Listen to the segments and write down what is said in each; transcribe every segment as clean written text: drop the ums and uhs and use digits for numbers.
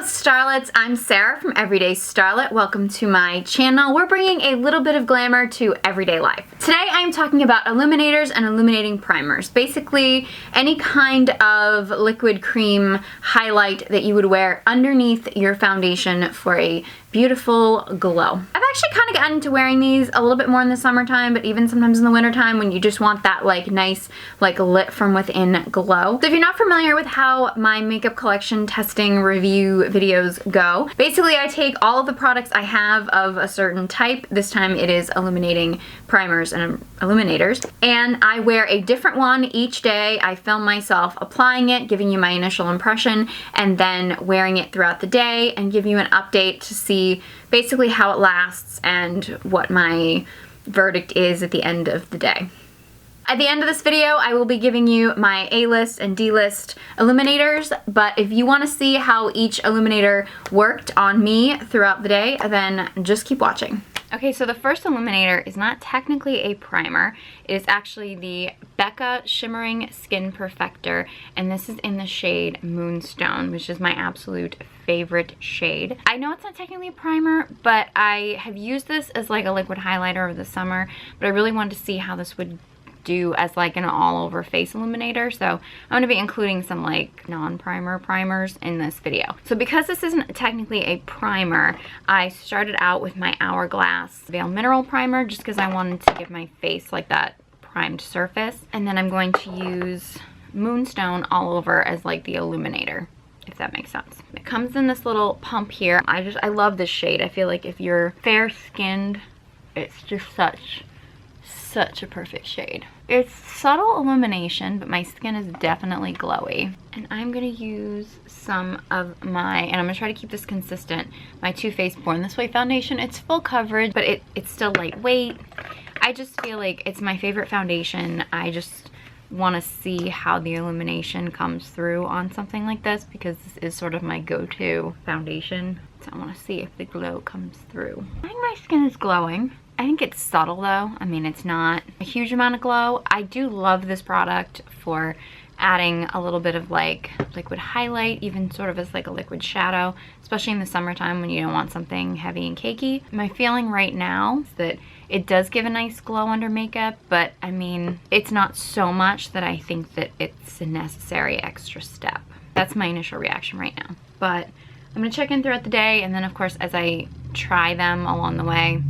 Starlets, I'm Sarah from Everyday Starlet. Welcome to my channel. We're bringing a little bit of glamour to everyday life. Today I'm talking about illuminators and illuminating primers. Basically, any kind of liquid cream highlight that you would wear underneath your foundation for a beautiful glow. I've actually kind of gotten into wearing these a little bit more in the summertime, but even sometimes in the wintertime when you just want that like nice like lit from within glow. So if you're not familiar with how my makeup collection testing review videos go, basically I take all of the products I have of a certain type, this time it is illuminating primers and illuminators, and I wear a different one each day. I film myself applying it, giving you my initial impression, and then wearing it throughout the day and give you an update to see basically how it lasts and what my verdict is at the end of the day. At the end of this video, I will be giving you my A-list and D-list illuminators, but if you want to see how each illuminator worked on me throughout the day, then just keep watching. Okay, so the first illuminator is not technically a primer. It is actually the Becca Shimmering Skin Perfector, and this is in the shade Moonstone, which is my absolute favorite shade. I know it's not technically a primer, but I have used this as like a liquid highlighter over the summer, but I really wanted to see how this would do as like an all-over face illuminator, so I'm going to be including some like non-primer primers in this video. So because this isn't technically a primer, I started out with my Hourglass Veil Mineral Primer just because I wanted to give my face like that primed surface, and then I'm going to use Moonstone all over as like the illuminator, if that makes sense. It comes in this little pump here. I love this shade. I feel like if you're fair-skinned, it's just such a perfect shade. It's subtle illumination, but my skin is definitely glowy. And I'm gonna use some of my, and I'm gonna try to keep this consistent, my Too Faced Born This Way foundation. It's full coverage, but it's still lightweight. I just feel like it's my favorite foundation. I just want to see how the illumination comes through on something like this because this is sort of my go-to foundation. So I want to see if the glow comes through. I think my skin is glowing. I think it's subtle though. I mean, it's not a huge amount of glow. I do love this product for adding a little bit of like liquid highlight, even sort of as like a liquid shadow, especially in the summertime when you don't want something heavy and cakey. My feeling right now is that it does give a nice glow under makeup, but I mean, it's not so much that I think that it's a necessary extra step. That's my initial reaction right now. But I'm gonna check in throughout the day, and then of course as I try them along the way,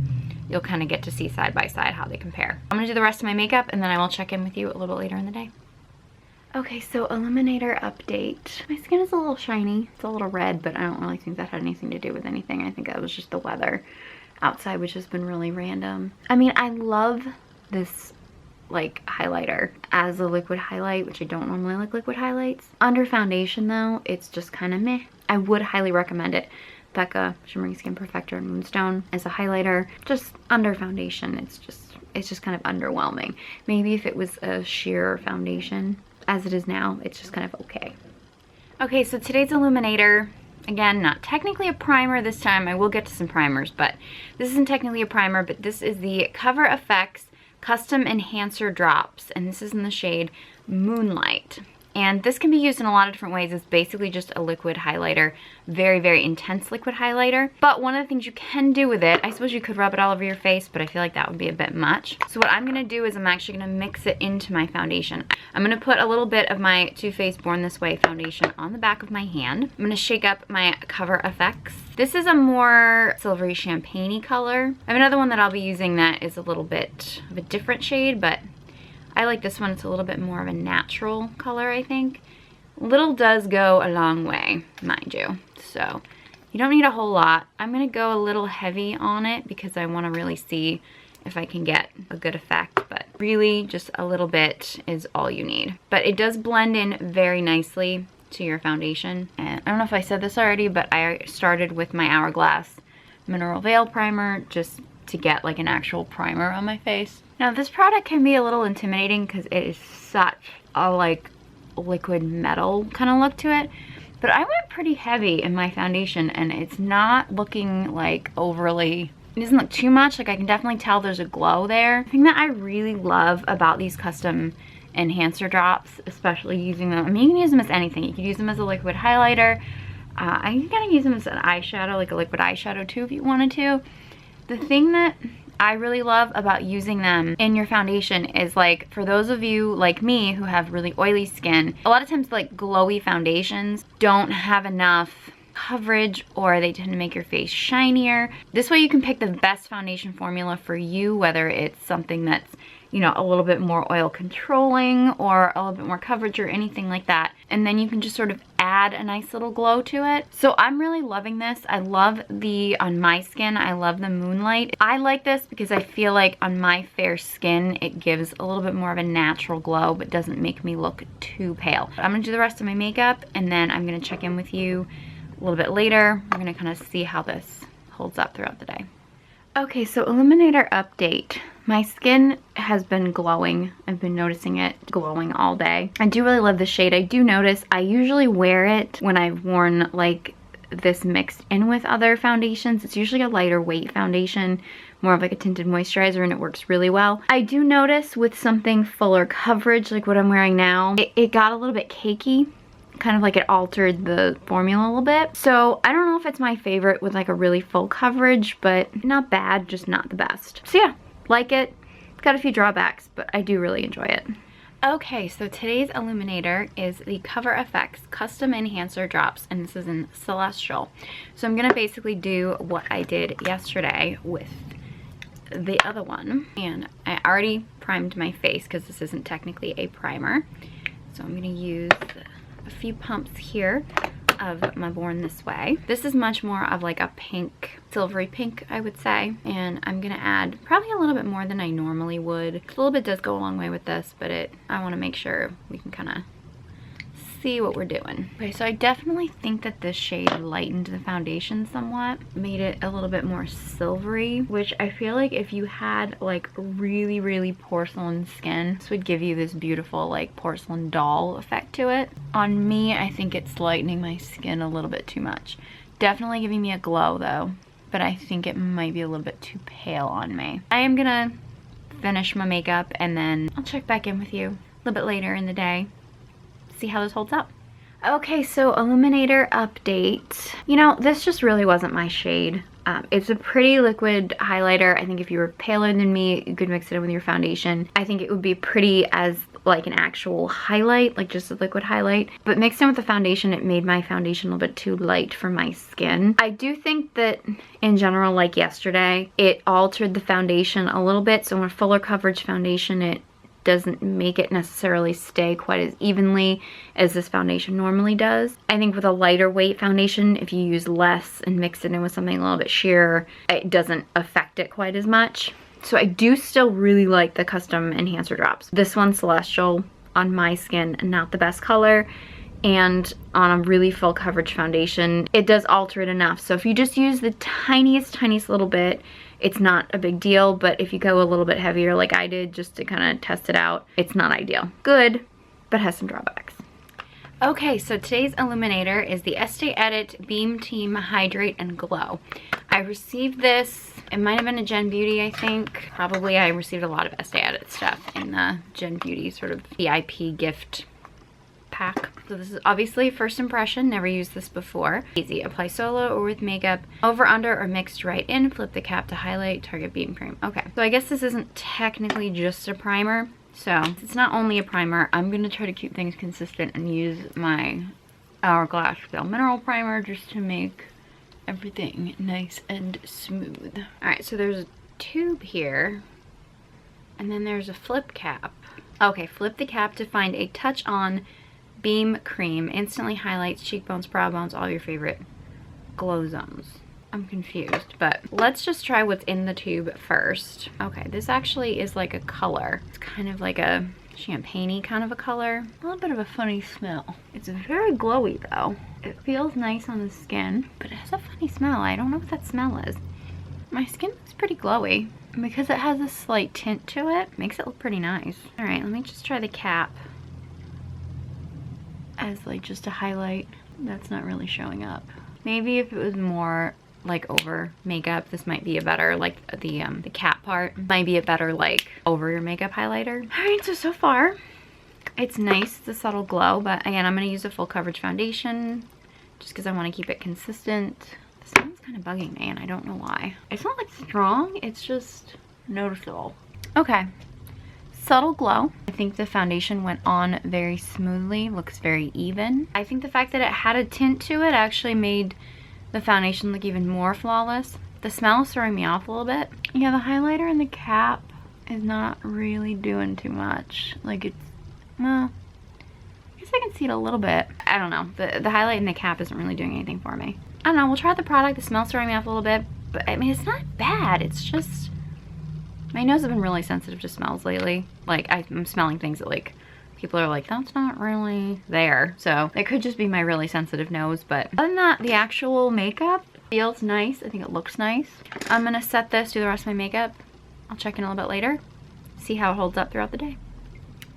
you'll kind of get to see side by side how they compare. I'm gonna do the rest of my makeup and then I will check in with you a little bit later in the day. Okay, so illuminator update. My skin is a little shiny. It's a little red, but I don't really think that had anything to do with anything. I think that was just the weather outside, which has been really random. I mean, I love this like highlighter as a liquid highlight, which I don't normally like liquid highlights. Under foundation though, it's just kind of meh. I would highly recommend it. Becca Shimmering Skin Perfector and Moonstone as a highlighter. Just under foundation, it's just kind of underwhelming. Maybe if it was a sheer foundation, as it is now, it's just kind of okay. Okay, so today's illuminator, again, not technically a primer this time. I will get to some primers, but this isn't technically a primer, but this is the Cover FX Custom Enhancer Drops, and this is in the shade Moonlight. And this can be used in a lot of different ways. It's basically just a liquid highlighter, very, very intense liquid highlighter. But one of the things you can do with it, I suppose you could rub it all over your face, but I feel like that would be a bit much. So what I'm gonna do is I'm actually gonna mix it into my foundation. I'm gonna put a little bit of my Too Faced Born This Way foundation on the back of my hand. I'm gonna shake up my Cover FX. This is a more silvery champagne-y color. I have another one that I'll be using that is a little bit of a different shade, but I like this one. It's a little bit more of a natural color, I think. Little does go a long way, mind you. So you don't need a whole lot. I'm gonna go a little heavy on it because I wanna really see if I can get a good effect, but really just a little bit is all you need. But it does blend in very nicely to your foundation. And I don't know if I said this already, but I started with my Hourglass Mineral Veil Primer just to get like an actual primer on my face. Now this product can be a little intimidating because it is such a like liquid metal kind of look to it, but I went pretty heavy in my foundation and it's not looking like overly, it doesn't look too much. Like I can definitely tell there's a glow there. The thing that I really love about these custom enhancer drops, especially using them, I mean you can use them as anything. You could use them as a liquid highlighter. I'm gonna use them as an eyeshadow, like a liquid eyeshadow too if you wanted to. The thing that I really love about using them in your foundation is, like, for those of you like me who have really oily skin, a lot of times like glowy foundations don't have enough coverage, or they tend to make your face shinier. This way you can pick the best foundation formula for you, whether it's something that's, you know, a little bit more oil controlling or a little bit more coverage or anything like that. And then you can just sort of add a nice little glow to it. So I'm really loving this. I love on my skin, I love the Moonlight. I like this because I feel like on my fair skin, it gives a little bit more of a natural glow, but doesn't make me look too pale. I'm gonna do the rest of my makeup, and then I'm gonna check in with you a little bit later. We're gonna kind of see how this holds up throughout the day. Okay, so Illuminator update. My skin has been glowing. I've been noticing it glowing all day. I do really love the shade. I do notice I usually wear it when I've worn like this mixed in with other foundations. It's usually a lighter weight foundation, more of like a tinted moisturizer, and it works really well. I do notice with something fuller coverage like what I'm wearing now, it got a little bit cakey. Kind of like it altered the formula a little bit. So I don't know if it's my favorite with like a really full coverage, but not bad, just not the best. So yeah, like it. It's got a few drawbacks, but I do really enjoy it. Okay, so today's illuminator is the Cover FX Custom Enhancer Drops, and this is in Celestial. So I'm gonna basically do what I did yesterday with the other one. And I already primed my face because this isn't technically a primer. So I'm gonna use a few pumps here of my Born This Way. This is much more of like a pink, silvery pink, I would say. And I'm gonna add probably a little bit more than I normally would. A little bit does go a long way with this, but I wanna make sure we can kind of see what we're doing. Okay, so I definitely think that this shade lightened the foundation somewhat, made it a little bit more silvery, which I feel like if you had like really, really porcelain skin, this would give you this beautiful like porcelain doll effect to it. On me, I think it's lightening my skin a little bit too much. Definitely giving me a glow though, but I think it might be a little bit too pale on me. I am gonna finish my makeup and then I'll check back in with you a little bit later in the day. See how this holds up. Okay, so Illuminator update. You know, this just really wasn't my shade. It's a pretty liquid highlighter. I think if you were paler than me, you could mix it in with your foundation. I think it would be pretty as like an actual highlight, like just a liquid highlight. But mixed in with the foundation, it made my foundation a little bit too light for my skin. I do think that in general, like yesterday, it altered the foundation a little bit. So in a fuller coverage foundation, it doesn't make it necessarily stay quite as evenly as this foundation normally does. I think with a lighter weight foundation, if you use less and mix it in with something a little bit sheerer, it doesn't affect it quite as much. So I do still really like the Custom Enhancer Drops. This one's Celestial on my skin, not the best color. And on a really full coverage foundation, it does alter it enough. So if you just use the tiniest little bit, it's not a big deal, but if you go a little bit heavier like I did just to kind of test it out, it's not ideal. Good, but has some drawbacks. Okay, so today's illuminator is the Estee Edit Beam Team Hydrate and Glow. I received this, it might have been a Gen Beauty, I think. Probably I received a lot of Estee Edit stuff in the Gen Beauty sort of VIP gift pack. So this is obviously first impression, never used this before. Easy, apply solo or with makeup, over, under, or mixed right in, flip the cap to highlight, target beam cream. Okay, so I guess this isn't technically just a primer. So it's not only a primer, I'm gonna try to keep things consistent and use my Hourglass Gel Mineral Primer just to make everything nice and smooth. All right, so there's a tube here, and then there's a flip cap. Okay, flip the cap to find a touch on Beam Cream. Instantly highlights cheekbones, brow bones, all your favorite glow zones. I'm confused, but let's just try what's in the tube first. Okay, this actually is like a color. It's kind of like a champagne-y kind of a color. A little bit of a funny smell. It's very glowy though. It feels nice on the skin, but it has a funny smell. I don't know what that smell is. My skin looks pretty glowy. And because it has a slight tint to it, makes it look pretty nice. All right, let me just try the cap as like just a highlight. That's not really showing up. Maybe if it was more like over makeup, this might be a better, like the cap part might be a better like over your makeup highlighter. All right, so far it's nice, the subtle glow, but again, I'm gonna use a full coverage foundation just because I want to keep it consistent. The smell's kind of bugging me and I don't know why. It's not like strong, it's just noticeable. Okay, subtle glow. I think the foundation went on very smoothly, looks very even. I think the fact that it had a tint to it actually made the foundation look even more flawless. The smell is throwing me off a little bit. Yeah, the highlighter in the cap is not really doing too much. Like it's, well, I guess I can see it a little bit. I don't know, the highlight in the cap isn't really doing anything for me. I don't know, we'll try out the product. The smell's throwing me off a little bit, but I mean, it's not bad. It's just, my nose has been really sensitive to smells lately. Like I'm smelling things that like, people are like, that's not really there. So it could just be my really sensitive nose, but other than that, the actual makeup feels nice. I think it looks nice. I'm gonna set this, do the rest of my makeup. I'll check in a little bit later, see how it holds up throughout the day.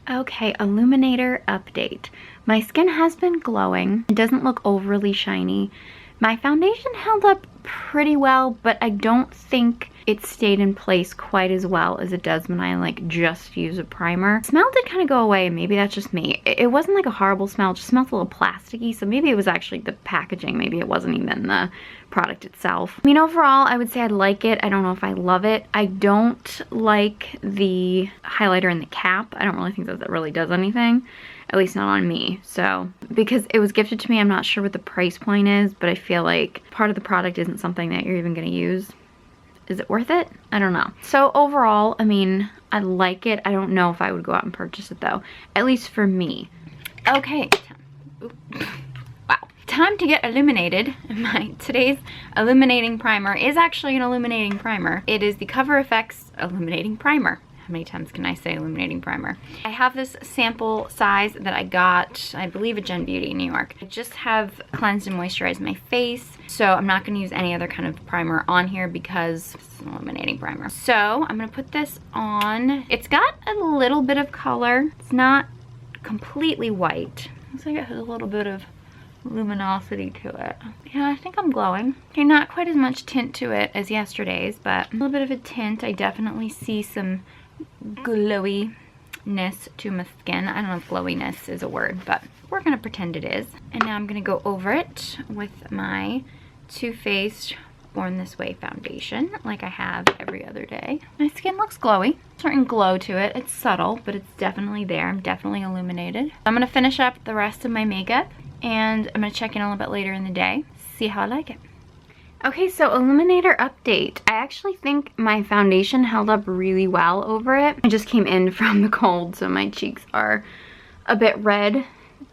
Okay, Illuminator update. My skin has been glowing. It doesn't look overly shiny. My foundation held up pretty well, but I don't think it stayed in place quite as well as it does when I like just use a primer. The smell did kind of go away. Maybe that's just me. It wasn't like a horrible smell. It just smelled a little plasticky. So maybe it was actually the packaging. Maybe it wasn't even the product itself. I mean, overall, I would say I like it. I don't know if I love it. I don't like the highlighter in the cap. I don't really think that really does anything. At least not on me. So, because it was gifted to me, I'm not sure what the price point is, but I feel like part of the product isn't something that you're even gonna use. Is it worth it? I don't know. So overall, I mean, I like it. I don't know if I would go out and purchase it though, at least for me. Okay, wow. Time to get illuminated. Today's illuminating primer is actually an illuminating primer. It is the Cover FX Illuminating Primer. How many times can I say illuminating primer? I have this sample size that I got, I believe, at Gen Beauty in New York. I just have cleansed and moisturized my face, so I'm not gonna use any other kind of primer on here because it's an illuminating primer. So I'm gonna put this on. It's got a little bit of color. It's not completely white. Looks like it has a little bit of luminosity to it. Yeah, I think I'm glowing. Okay, not quite as much tint to it as yesterday's, but a little bit of a tint. I definitely see some glowiness to my skin. I don't know if glowiness is a word, but we're gonna pretend it is. And now I'm gonna go over it with my Too Faced Born This Way foundation, like I have every other day. My skin looks glowy. Certain glow to it. It's subtle, but it's definitely there. I'm definitely illuminated. I'm gonna finish up the rest of my makeup, and I'm gonna check in a little bit later in the day, see how I like it. Okay, so Illuminator update. I actually think my foundation held up really well over it. I just came in from the cold, so my cheeks are a bit red.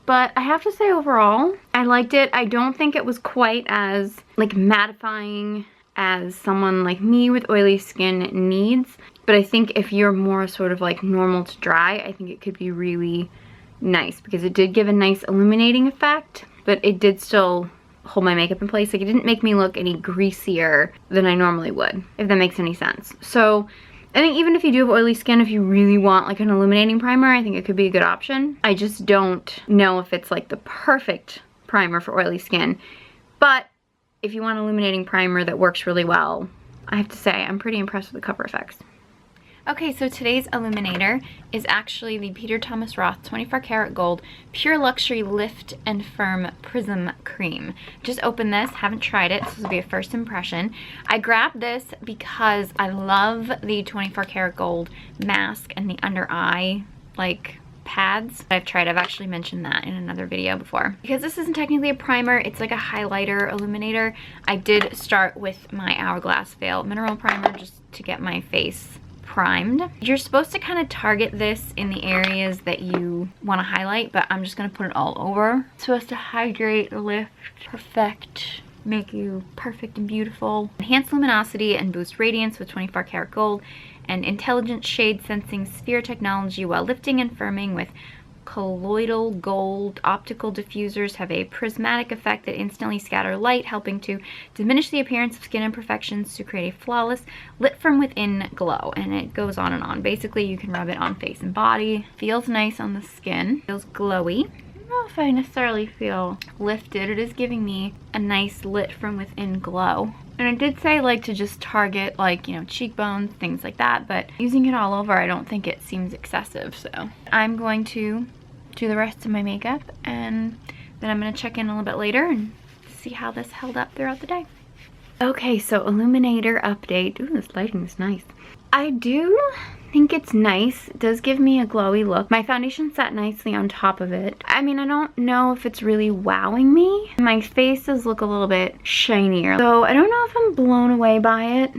But I have to say overall, I liked it. I don't think it was quite as like mattifying as someone like me with oily skin needs. But I think if you're more sort of like normal to dry, I think it could be really nice because it did give a nice illuminating effect, but it did still hold my makeup in place. Like it didn't make me look any greasier than I normally would, if that makes any sense. So I think even if you do have oily skin, if you really want like an illuminating primer, I think it could be a good option. I just don't know if it's like the perfect primer for oily skin. But if you want an illuminating primer that works really well, I have to say I'm pretty impressed with the Cover FX. Okay, so today's illuminator is actually the Peter Thomas Roth 24 Karat Gold Pure Luxury Lift and Firm Prism Cream. Just opened this, haven't tried it, so this will be a first impression. I grabbed this because I love the 24 Karat Gold mask and the under eye like pads. I've actually mentioned that in another video before. Because this isn't technically a primer, it's like a highlighter illuminator. I did start with my Hourglass Veil Mineral Primer just to get my face primed. You're supposed to kind of target this in the areas that you want to highlight, but I'm just going to put it all over. It's supposed to hydrate, lift, perfect, make you perfect and beautiful. Enhance luminosity and boost radiance with 24 karat gold and intelligent shade sensing sphere technology while lifting and firming with colloidal gold. Optical diffusers have a prismatic effect that instantly scatter light, helping to diminish the appearance of skin imperfections to create a flawless, lit from within glow. And it goes on and on. Basically, you can rub it on face and body. Feels nice on the skin. Feels glowy. I don't know if I necessarily feel lifted. It is giving me a nice lit from within glow. And I did say I like to just target like, you know, cheekbones, things like that, but using it all over, I don't think it seems excessive. So I'm going to do the rest of my makeup and then I'm going to check in a little bit later and see how this held up throughout the day. Okay, so illuminator update. Ooh, this lighting is nice. I do think it's nice. It does give me a glowy look. My foundation sat nicely on top of it. I mean, I don't know if it's really wowing me. My face does look a little bit shinier. So I don't know if I'm blown away by it.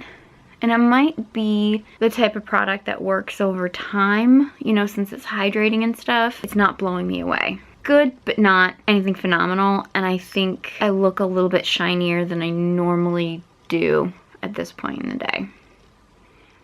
And it might be the type of product that works over time, you know, since it's hydrating and stuff. It's not blowing me away. Good, but not anything phenomenal. And I think I look a little bit shinier than I normally do at this point in the day.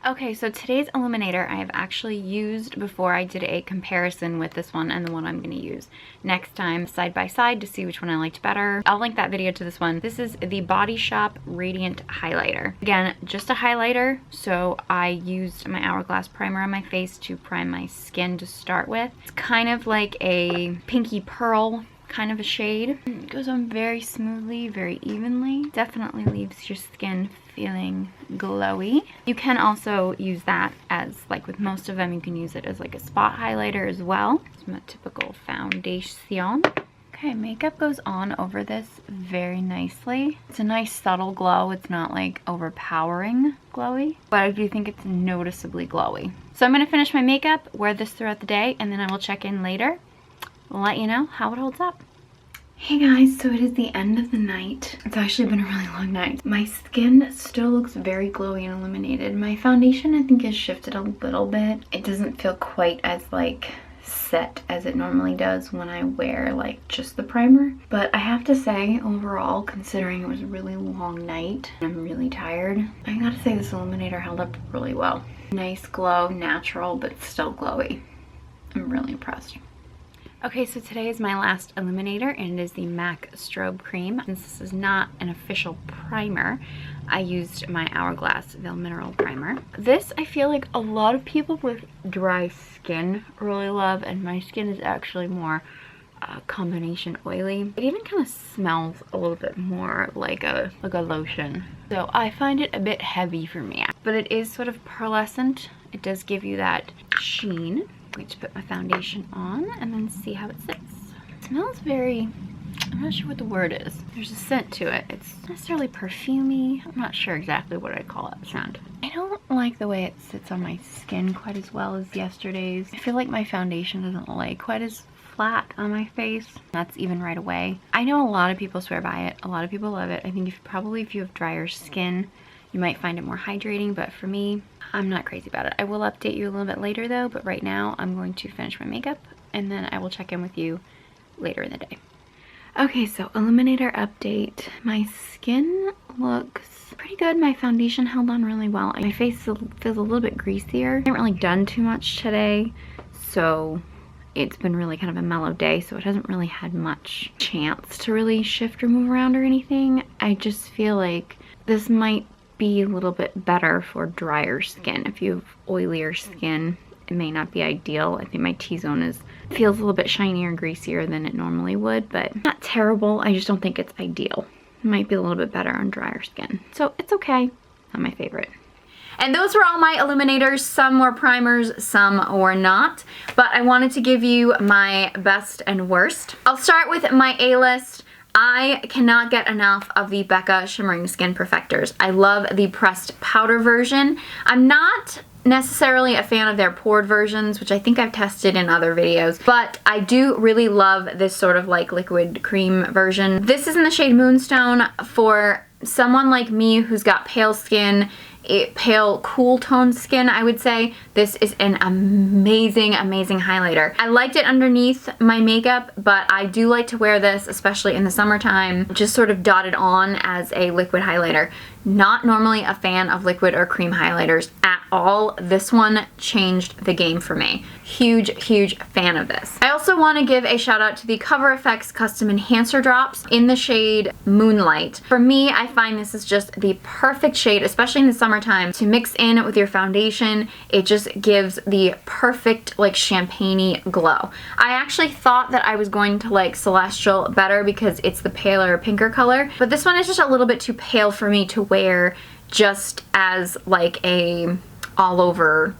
Okay, so today's illuminator I have actually used before. I did a comparison with this one and the one I'm going to use next time side by side to see which one I liked better. I'll link that video to this one. This is the Body Shop Radiant Highlighter. Again, just a highlighter, so I used my Hourglass primer on my face to prime my skin to start with. It's kind of like a pinky pearl kind of a shade. It goes on very smoothly, very evenly. Definitely leaves your skin feeling glowy. You can also use that as, like with most of them, you can use it as like a spot highlighter as well. It's my typical foundation. Okay, makeup goes on over this very nicely. It's a nice subtle glow. It's not like overpowering glowy, but I do think it's noticeably glowy. So I'm gonna finish my makeup, wear this throughout the day, and then I will check in later. I'll let you know how it holds up. Hey guys, so it is the end of the night. It's actually been a really long night. My skin still looks very glowy and illuminated. My foundation I think has shifted a little bit. It doesn't feel quite as like set as it normally does when I wear like just the primer. But I have to say overall, considering it was a really long night and I'm really tired, I gotta say this illuminator held up really well. Nice glow, natural, but still glowy. I'm really impressed. Okay, so today is my last illuminator, and it is the MAC Strobe Cream. Since this is not an official primer, I used my Hourglass Veil Mineral Primer. This I feel like a lot of people with dry skin really love, and my skin is actually more combination oily. It even kind of smells a little bit more like a lotion. So I find it a bit heavy for me, but it is sort of pearlescent. It does give you that sheen. I'm going to put my foundation on and then see how it sits. It smells very, I'm not sure what the word is. There's a scent to it. It's not necessarily perfumey. I'm not sure exactly what I'd call it. Scent. I don't like the way it sits on my skin quite as well as yesterday's. I feel like my foundation doesn't lay quite as flat on my face. That's even right away. I know a lot of people swear by it. A lot of people love it. I think if you have drier skin, you might find it more hydrating, but for me, I'm not crazy about it. I will update you a little bit later though, but right now I'm going to finish my makeup and then I will check in with you later in the day. Okay, so illuminator update. My skin looks pretty good. My foundation held on really well. My face feels a little bit greasier. I haven't really done too much today, so it's been really kind of a mellow day, so it hasn't really had much chance to really shift or move around or anything. I just feel like this might be a little bit better for drier skin. If you have oilier skin, it may not be ideal. I think my T-zone feels a little bit shinier and greasier than it normally would, but not terrible. I just don't think it's ideal. It might be a little bit better on drier skin. So it's okay. Not my favorite. And those were all my illuminators. Some were primers, some were not. But I wanted to give you my best and worst. I'll start with my A-list. I cannot get enough of the Becca Shimmering Skin Perfectors. I love the pressed powder version. I'm not necessarily a fan of their poured versions, which I think I've tested in other videos, but I do really love this sort of like liquid cream version. This is in the shade Moonstone. For someone like me who's got pale skin, pale cool toned skin, I would say this is an amazing highlighter. I liked it underneath my makeup, but I do like to wear this, especially in the summertime, just sort of dotted on as a liquid highlighter. Not normally a fan of liquid or cream highlighters at all. This one changed the game for me. Huge fan of this. I also want to give a shout out to the Cover FX Custom Enhancer Drops in the shade Moonlight. For me, I find this is just the perfect shade, especially in the summertime, to mix in with your foundation. It just gives the perfect like champagne-y glow. I actually thought that I was going to like Celestial better because it's the paler, pinker color, but this one is just a little bit too pale for me to wear just as like a all over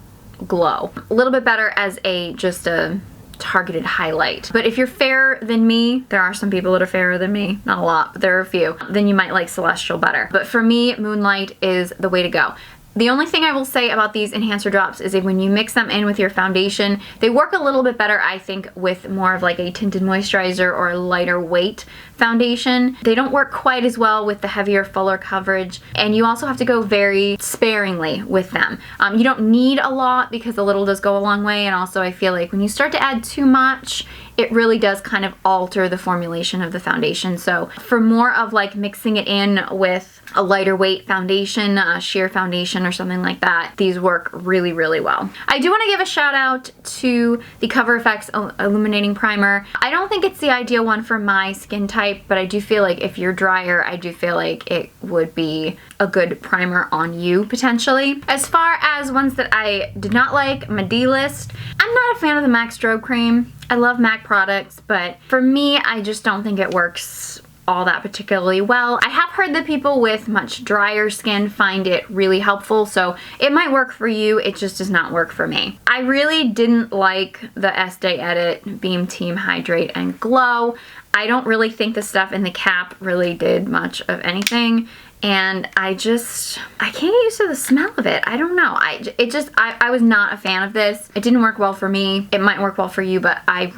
glow. A little bit better as just a targeted highlight. But if you're fairer than me, there are some people that are fairer than me, not a lot, but there are a few, then you might like Celestial better. But for me, Moonlight is the way to go. The only thing I will say about these enhancer drops is that when you mix them in with your foundation, they work a little bit better, I think, with more of like a tinted moisturizer or a lighter weight foundation. They don't work quite as well with the heavier, fuller coverage, and you also have to go very sparingly with them. You don't need a lot because a little does go a long way, and also I feel like when you start to add too much, it really does kind of alter the formulation of the foundation. So for more of like mixing it in with a lighter weight foundation, a sheer foundation or something like that, these work really, really well. I do want to give a shout out to the Cover FX Illuminating Primer. I don't think it's the ideal one for my skin type, but I do feel like if you're drier, I do feel like it would be a good primer on you potentially. As far as ones that I did not like, my D list, I'm not a fan of the MAC Strobe Cream. I love MAC products, but for me, I just don't think it works all that particularly well. I have heard that people with much drier skin find it really helpful, so it might work for you, it just does not work for me. I really didn't like the Estee Edit Beam Team Hydrate and Glow. I don't really think the stuff in the cap really did much of anything, and I can't get used to the smell of it. I don't know. I was not a fan of this. It didn't work well for me. It might work well for you, but I'm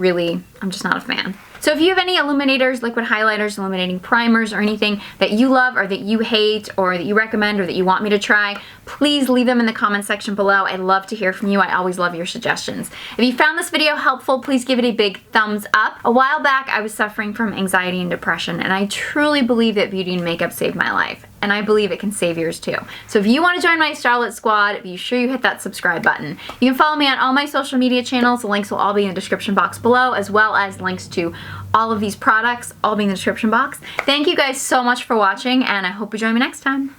just not a fan. So if you have any illuminators, liquid highlighters, illuminating primers, or anything that you love or that you hate or that you recommend or that you want me to try, please leave them in the comment section below. I'd love to hear from you. I always love your suggestions. If you found this video helpful, please give it a big thumbs up. A while back, I was suffering from anxiety and depression, and I truly believe that beauty and makeup saved my life. And I believe it can save yours too. So if you want to join my Starlet squad, be sure you hit that subscribe button. You can follow me on all my social media channels. The links will all be in the description box below, as well as links to all of these products, all be in the description box. Thank you guys so much for watching, and I hope you join me next time.